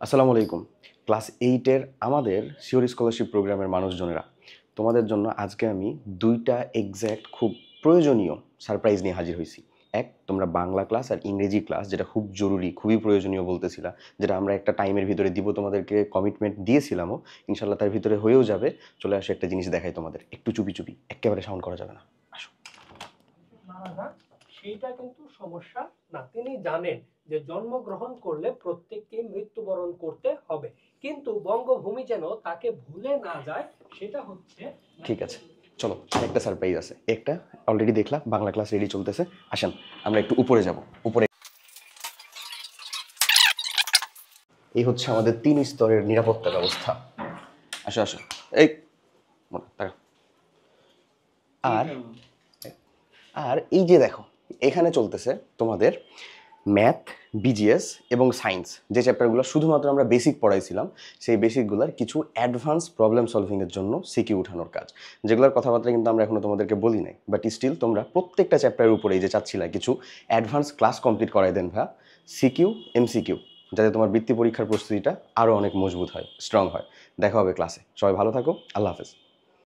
আসসালামু আলাইকুম। ক্লাস 8 এর আমাদের শিওর স্কলারশিপ প্রোগ্রামের মানুষজনেরা, তোমাদের জন্য আজকে আমি ২টা এক্সাক্ট খুব প্রয়োজনীয় সারপ্রাইজ নিয়ে হাজির হইছি। এক, তোমরা বাংলা ক্লাস আর ইংরেজি ক্লাস, যেটা খুব জরুরি, খুবই প্রয়োজনীয় বলতেছিলা, যেটা আমরা একটা টাইমের ভিতরে দিব, তোমাদেরকে কমিটমেন্ট দিয়েছিলামও। ইনশাল্লাহ তার ভিতরে হয়েও যাবে। চলে আসো, একটা জিনিস দেখাই তোমাদের, একটু চুপি চুপি, একেবারে সাউন্ড করা যাবে না। আসো। না না, সেইটা কিন্তু সমস্যা না। তিনি জানেন যে জন্মগ্রহণ করলে প্রত্যেককে মৃত্যুবরণ করতে হবে, কিন্তু বঙ্গভূমি যেন তাকে ভুলে না যায়, সেটা হচ্ছে। ঠিক আছে, চলো, একটা সারপ্রাইজ আছে। একটা অলরেডি দেখলা, বাংলা ক্লাস রেডি চলতেছে। আসেন আমরা একটু উপরে যাব। উপরে এই হচ্ছে আমাদের 3 স্তরের নিরাপত্তা ব্যবস্থা। আসো আসো, এই তাকা। আর আর এই যে দেখো, এখানে চলতেছে তোমাদের ম্যাথ, বিজিএস এবং সায়েন্স, যে চ্যাপ্টারগুলো শুধুমাত্র আমরা বেসিক পড়াইছিলাম, সেই বেসিকগুলোর কিছু অ্যাডভান্স প্রবলেম সলভিংয়ের জন্য সিকিউ উঠানোর কাজ, যেগুলোর কথাবার্তা কিন্তু আমরা এখনো তোমাদেরকে বলি নাই। বাট স্টিল তোমরা প্রত্যেকটা চ্যাপ্টারের উপরে এই যে চাচ্ছিলা কিছু অ্যাডভান্স ক্লাস কমপ্লিট করাই দেন ভাই, সিকিউ, এমসিকিউ, যাতে তোমার বৃত্তি পরীক্ষার প্রস্তুতিটা আরও অনেক মজবুত হয়, স্ট্রং হয়। দেখা হবে ক্লাসে। সবাই ভালো থাকো, আল্লাহ হাফেজ।